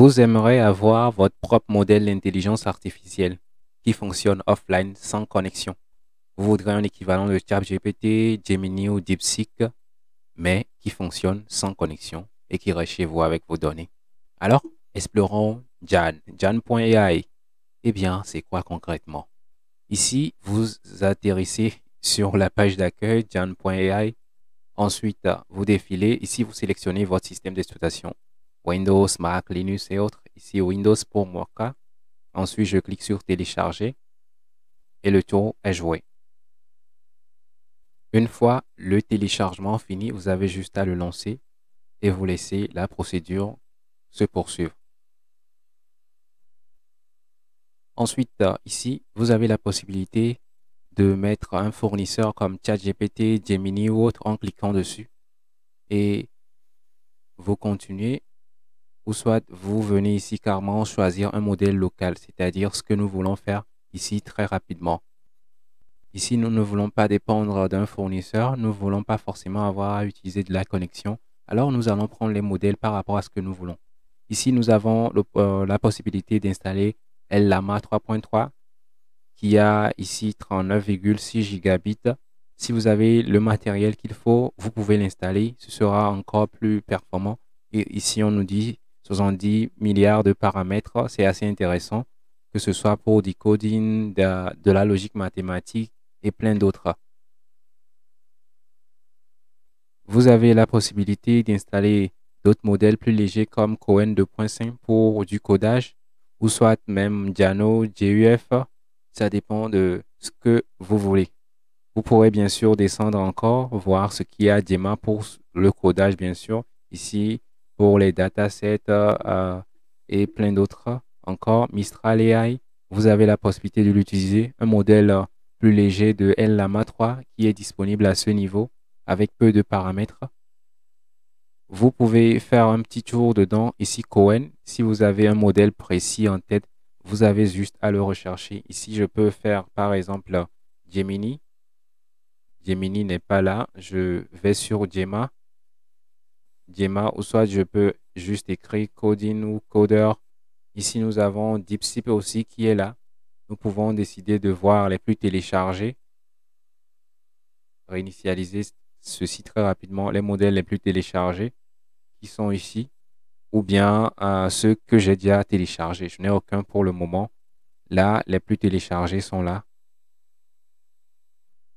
Vous aimeriez avoir votre propre modèle d'intelligence artificielle qui fonctionne offline sans connexion. Vous voudrez un équivalent de ChatGPT, Gemini ou DeepSeek, mais qui fonctionne sans connexion et qui reste chez vous avec vos données. Alors, explorons Jan, Jan.ai. Eh bien, c'est quoi concrètement? Ici, vous atterrissez sur la page d'accueil Jan.ai. Ensuite, vous défilez. Ici, vous sélectionnez votre système d'exploitation. Windows, Mac, Linux et autres. Ici, Windows pour mon cas. Ensuite, je clique sur télécharger et le tour est joué. Une fois le téléchargement fini, vous avez juste à le lancer et vous laissez la procédure se poursuivre. Ensuite, ici, vous avez la possibilité de mettre un fournisseur comme ChatGPT, Gemini ou autre en cliquant dessus. Et vous continuez, ou soit vous venez ici carrément choisir un modèle local, c'est-à-dire ce que nous voulons faire ici très rapidement. Ici, nous ne voulons pas dépendre d'un fournisseur, nous ne voulons pas forcément avoir à utiliser de la connexion. Alors, nous allons prendre les modèles par rapport à ce que nous voulons. Ici, nous avons la possibilité d'installer LLama 3.3 qui a ici 39,6 gigabits. Si vous avez le matériel qu'il faut, vous pouvez l'installer. Ce sera encore plus performant. Et ici, on nous dit 70 milliards de paramètres. C'est assez intéressant, que ce soit pour du coding, de la logique mathématique et plein d'autres. Vous avez la possibilité d'installer d'autres modèles plus légers comme Cohen 2.5 pour du codage ou soit même Diano, GUF. Ça dépend de ce que vous voulez. Vous pourrez bien sûr descendre encore, voir ce qu'il y a d'EMA pour le codage, bien sûr. Ici, pour les datasets et plein d'autres encore. Mistral AI, vous avez la possibilité de l'utiliser. Un modèle plus léger de LLama 3 qui est disponible à ce niveau avec peu de paramètres. Vous pouvez faire un petit tour dedans. Ici, Cohen, si vous avez un modèle précis en tête, vous avez juste à le rechercher. Ici, je peux faire par exemple Gemini. Gemini n'est pas là. Je vais sur Gemma. Gemma, ou soit je peux juste écrire Coding ou Coder. Ici, nous avons DeepSeek aussi qui est là. Nous pouvons décider de voir les plus téléchargés. Réinitialiser ceci très rapidement. Les modèles les plus téléchargés qui sont ici. Ou bien ceux que j'ai déjà téléchargés. Je n'ai aucun pour le moment. Là, les plus téléchargés sont là.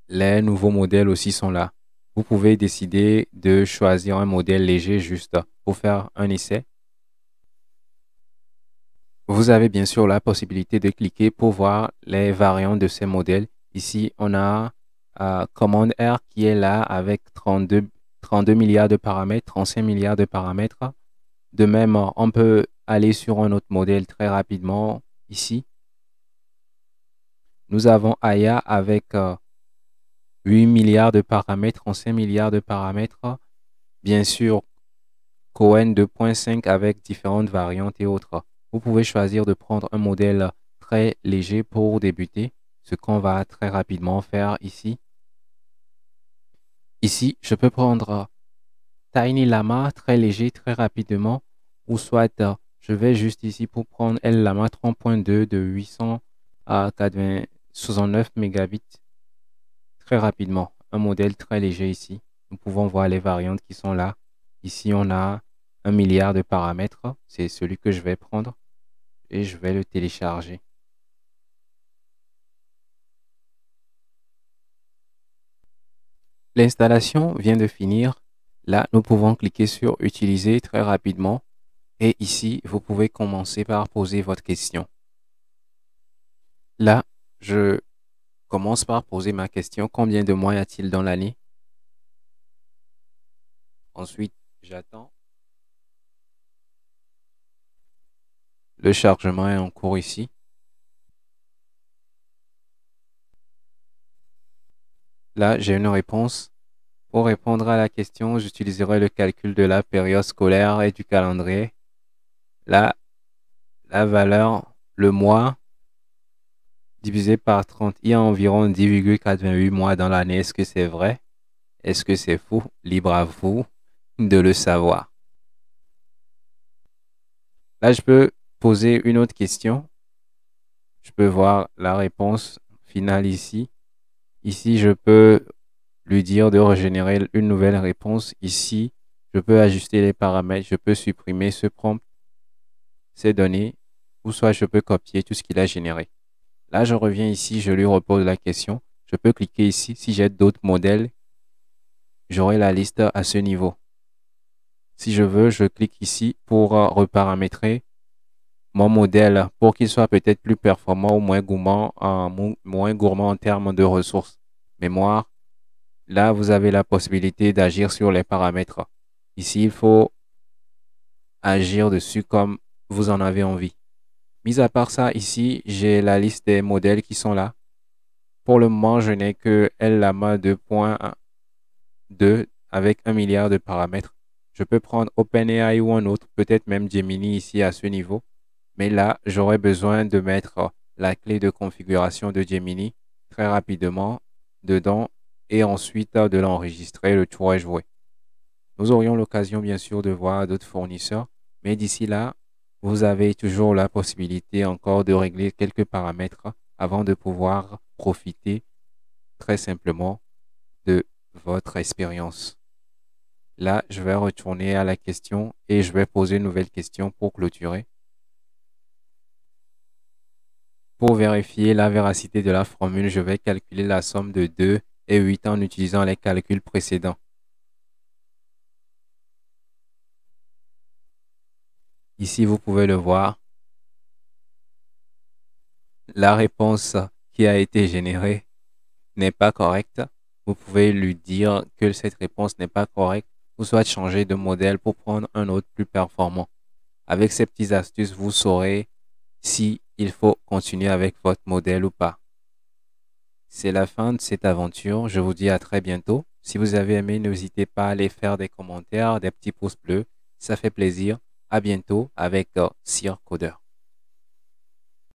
Les nouveaux modèles aussi sont là. Vous pouvez décider de choisir un modèle léger juste pour faire un essai. Vous avez bien sûr la possibilité de cliquer pour voir les variantes de ces modèles. Ici, on a Command R qui est là avec 32 milliards de paramètres, 35 milliards de paramètres. De même, on peut aller sur un autre modèle très rapidement ici. Nous avons Aya avec 8 milliards de paramètres, 35 milliards de paramètres. Bien sûr, Cohen 2.5 avec différentes variantes et autres. Vous pouvez choisir de prendre un modèle très léger pour débuter, ce qu'on va très rapidement faire ici. Ici, je peux prendre Tiny Llama très léger, très rapidement, ou soit je vais juste ici pour prendre LLama 3.2 de 800 à 69 mégabits très rapidement. Un modèle très léger ici. Nous pouvons voir les variantes qui sont là. Ici, on a 1 milliard de paramètres. C'est celui que je vais prendre et je vais le télécharger. L'installation vient de finir. Là, nous pouvons cliquer sur Utiliser très rapidement. Et ici, vous pouvez commencer par poser votre question. Là, je commence par poser ma question. Combien de mois y a-t-il dans l'année? Ensuite, j'attends. Le chargement est en cours ici. Là, j'ai une réponse. Pour répondre à la question, j'utiliserai le calcul de la période scolaire et du calendrier. Là, la valeur, le mois, divisé par 30, il y a environ 10,88 mois dans l'année. Est-ce que c'est vrai? Est-ce que c'est faux? Libre à vous de le savoir. Là, je peux poser une autre question. Je peux voir la réponse finale ici. Ici, je peux lui dire de régénérer une nouvelle réponse. Ici, je peux ajuster les paramètres. Je peux supprimer ce prompt, ces données, ou soit je peux copier tout ce qu'il a généré. Là, je reviens ici, je lui repose la question. Je peux cliquer ici. Si j'ai d'autres modèles, j'aurai la liste à ce niveau. Si je veux, je clique ici pour reparamétrer mon modèle pour qu'il soit peut-être plus performant ou moins gourmand en termes de ressources. Mémoire, là, vous avez la possibilité d'agir sur les paramètres. Ici, il faut agir dessus comme vous en avez envie. Mis à part ça, ici, j'ai la liste des modèles qui sont là. Pour le moment, je n'ai que LLama 2.2 avec 1 milliard de paramètres. Je peux prendre OpenAI ou un autre, peut-être même Gemini ici à ce niveau. Mais là, j'aurais besoin de mettre la clé de configuration de Gemini très rapidement dedans et ensuite de l'enregistrer, le tour est joué. Nous aurions l'occasion bien sûr de voir d'autres fournisseurs, mais d'ici là, vous avez toujours la possibilité encore de régler quelques paramètres avant de pouvoir profiter très simplement de votre expérience. Là, je vais retourner à la question et je vais poser une nouvelle question pour clôturer. Pour vérifier la véracité de la formule, je vais calculer la somme de 2 et 8 en utilisant les calculs précédents. Ici, vous pouvez le voir. La réponse qui a été générée n'est pas correcte. Vous pouvez lui dire que cette réponse n'est pas correcte ou soit changer de modèle pour prendre un autre plus performant. Avec ces petites astuces, vous saurez si il faut continuer avec votre modèle ou pas. C'est la fin de cette aventure. Je vous dis à très bientôt. Si vous avez aimé, n'hésitez pas à aller faire des commentaires, des petits pouces bleus. Ça fait plaisir. À bientôt avec Sir Codeur.